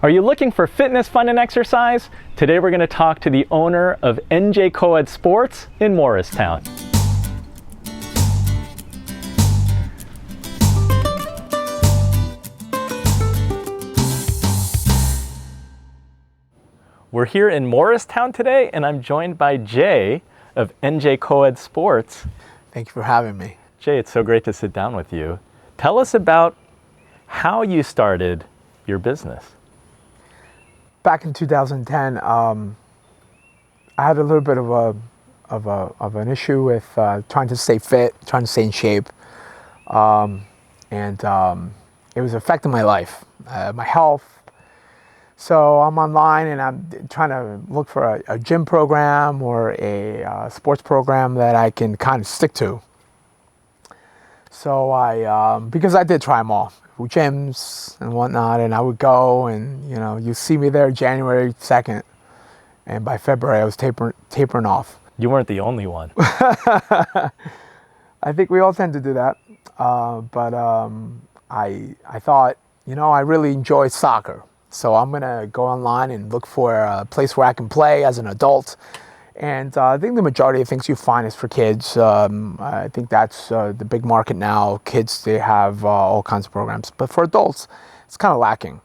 Are you looking for fitness, fun, and exercise? Today we're going to talk to the owner of NJ Coed Sports in Morristown. We're here in Morristown today, and I'm joined by Jay of NJ Coed Sports. Thank you for having me. Jay, it's so great to sit down with you. Tell us about how you started your business. Back in 2010, I had a little bit of an issue with trying to stay fit, trying to stay in shape, and it was affecting my life, my health. So I'm online and I'm trying to look for a gym program or a sports program that I can kind of stick to. So because I did try them all, gyms and whatnot, and I would go and, you see me there January 2nd, and by February I was tapering off. You weren't the only one. I think we all tend to do that, but I thought, I really enjoy soccer. So I'm going to go online and look for a place where I can play as an adult. And I think the majority of things you find is for kids. I think that's the big market now. Kids, they have all kinds of programs. But for adults, it's kind of lacking.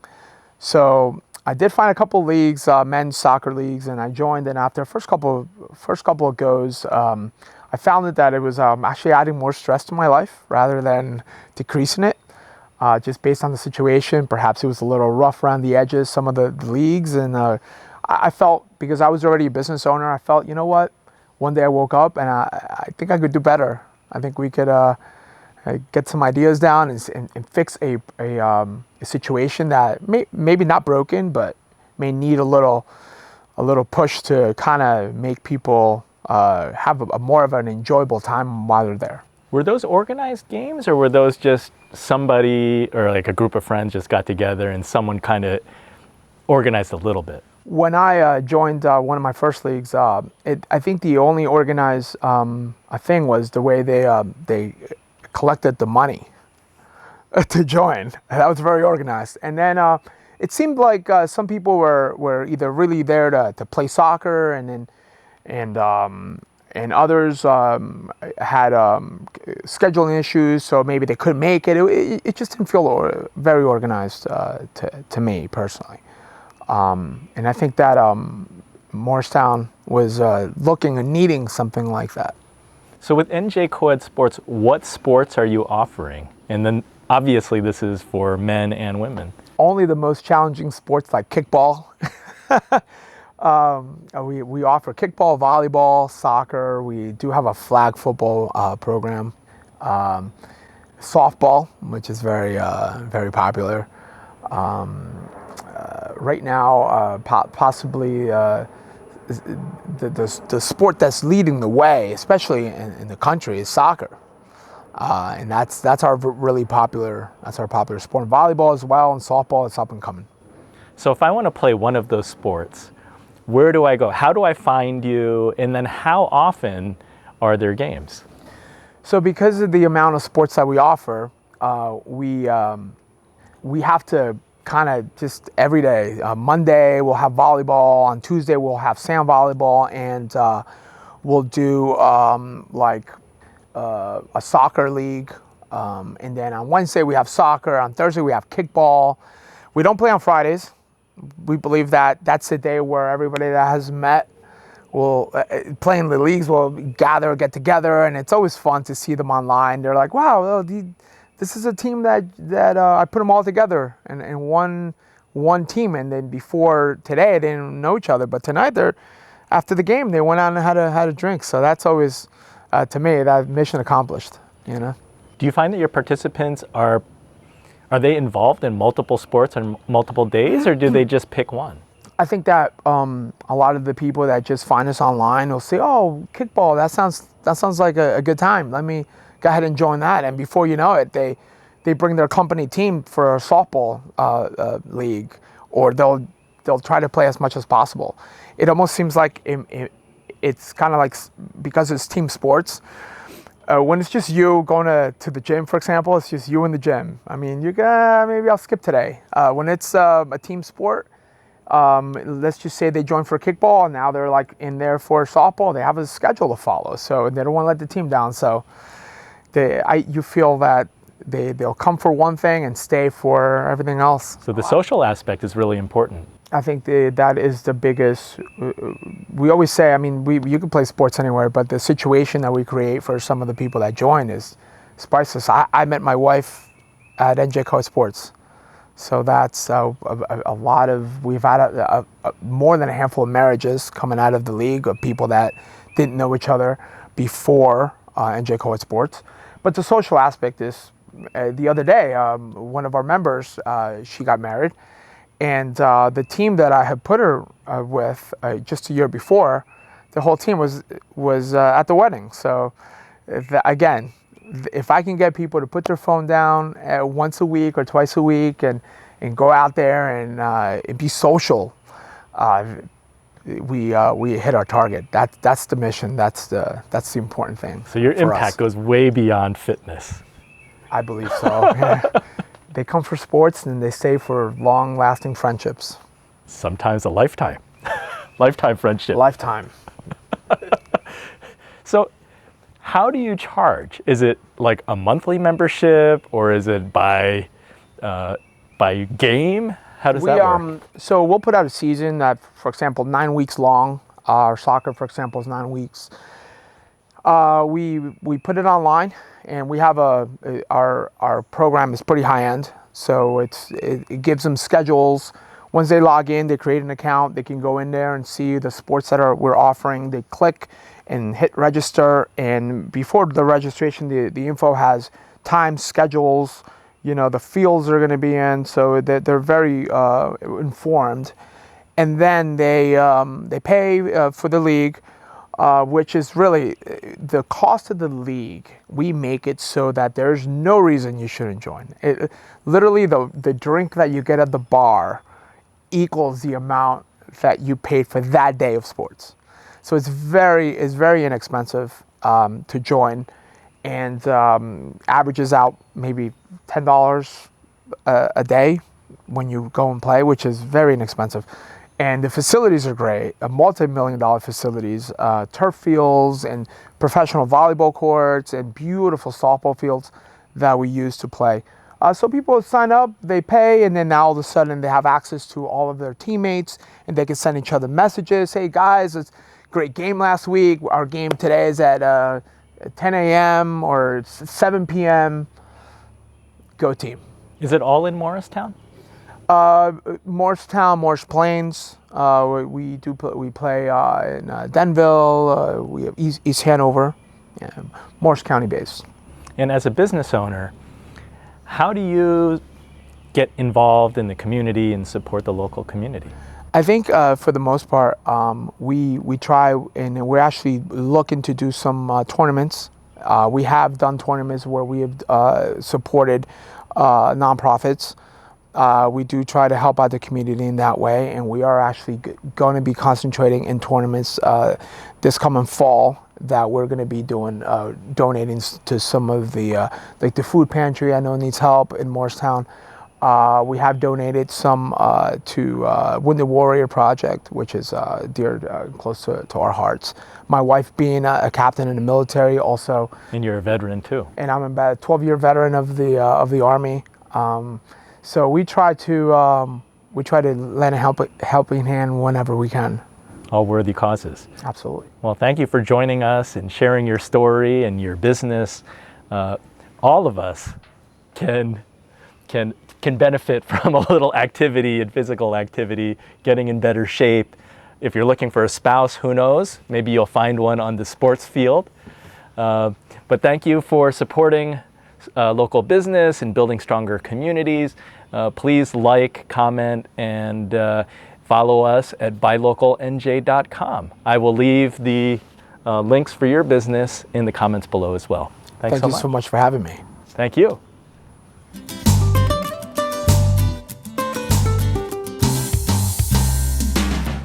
So I did find a couple of leagues, men's soccer leagues, and I joined. And after the first couple of goes, I found that it was actually adding more stress to my life rather than decreasing it. Just based on the situation, perhaps it was a little rough around the edges, some of the leagues. And I felt, because I was already a business owner, I felt, you know what? One day I woke up and I think I could do better. I think we could get some ideas down and fix a situation that maybe not broken, but may need a little push to kind of make people have a more of an enjoyable time while they're there. Were those organized games, or were those just somebody or like a group of friends just got together and someone kind of organized a little bit? When I joined one of my first leagues, I think the only organized thing was the way they collected the money to join. That was very organized. And then it seemed like some people were either really there to play soccer, and others had scheduling issues, so maybe they couldn't make it. It just didn't feel very organized to me personally. And I think that Morristown was looking and needing something like that. So with NJ Coed Sports, what sports are you offering? And then obviously this is for men and women. Only the most challenging sports like kickball. We offer kickball, volleyball, soccer. We do have a flag football program, softball, which is very popular. Right now, possibly the sport that's leading the way, especially in the country, is soccer, and that's our really popular. That's our popular sport. And volleyball as well, and softball is up and coming. So if I want to play one of those sports, where do I go? How do I find you? And then how often are there games? So because of the amount of sports that we offer, we have to kind of just every day. Monday we'll have volleyball. On Tuesday we'll have sand volleyball, and we'll do a soccer league. And then on Wednesday we have soccer. On Thursday we have kickball. We don't play on Fridays. We believe that that's the day where everybody that has met will play in the leagues will get together, and it's always fun to see them online. They're like, wow, this is a team that I put them all together in one team. And then before today, they didn't know each other, but tonight after the game they went out and had a drink. So that's always to me that mission accomplished. Do you find that your participants are they involved in multiple sports on multiple days, or do they just pick one? I think that a lot of the people that just find us online will say, "Oh, kickball, that sounds like a good time. Let me go ahead and join that." And before you know it, they bring their company team for a softball league, or they'll try to play as much as possible. It almost seems like it's kind of like, because it's team sports, When it's just you going to the gym, for example, it's just you in the gym. I mean, you got maybe I'll skip today. When it's a team sport, let's just say they join for kickball and now they're like in there for softball. They have a schedule to follow, so they don't want to let the team down. So you feel that they'll come for one thing and stay for everything else. So the social aspect is really important. I think that is the biggest. We always say, I mean, you can play sports anywhere, but the situation that we create for some of the people that join is priceless. I met my wife at NJ Coed Sports, so that's a lot of. We've had more than a handful of marriages coming out of the league of people that didn't know each other before NJ Coed Sports. But the social aspect is, the other day, one of our members, she got married. And the team that I had put her with just a year before, the whole team was at the wedding. So again, if I can get people to put their phone down once a week or twice a week and go out there and be social, we hit our target. That's the mission. That's the important thing. So your impact goes way beyond fitness. I believe so. Yeah. They come for sports and they stay for long-lasting friendships. Sometimes a lifetime. Lifetime friendship. Lifetime. So how do you charge? Is it like a monthly membership or is it by game? How does that work? So we'll put out a season that, for example, 9 weeks long. Our soccer, for example, is 9 weeks. We put it online. And we have our program is pretty high end, so it gives them schedules. Once they log in, they create an account. They can go in there and see the sports that we're offering. They click and hit register, and before the registration, the info has time, schedules, the fields they're going to be in, so they're very informed. And then they pay for the league. Which is really the cost of the league. We make it so that there's no reason you shouldn't join. Literally, the drink that you get at the bar equals the amount that you paid for that day of sports. So it's very inexpensive to join, and averages out maybe $10 a day when you go and play, which is very inexpensive. And the facilities are great, multi-million-dollar facilities, turf fields and professional volleyball courts and beautiful softball fields that we use to play. So people sign up, they pay, and then now all of a sudden they have access to all of their teammates and they can send each other messages. Hey guys, it's a great game last week. Our game today is at 10 a.m. or 7 p.m. Go team. Is it all in Morristown? Morristown, Morris Plains. We play in Denville. We have East Hanover, Morris County based. And as a business owner, how do you get involved in the community and support the local community? I think for the most part, we try, and we're actually looking to do some tournaments. We have done tournaments where we have supported nonprofits. We do try to help out the community in that way, and we are actually going to be concentrating in tournaments this coming fall that we're going to be doing, donating to some of the, like the food pantry I know needs help in Morristown. We have donated some to Wounded Warrior Project, which is dear, close to our hearts. My wife being a captain in the military also. And you're a veteran too. And I'm about a 12-year veteran of the Army. So we try to lend a helping hand whenever we can. All worthy causes. Absolutely. Well, thank you for joining us and sharing your story and your business. All of us can benefit from a little activity and physical activity, getting in better shape. If you're looking for a spouse, who knows? Maybe you'll find one on the sports field. But thank you for supporting local business and building stronger communities. Please like, comment, and follow us at buylocalnj.com. I will leave the links for your business in the comments below as well. Thank you so much for having me. Thank you.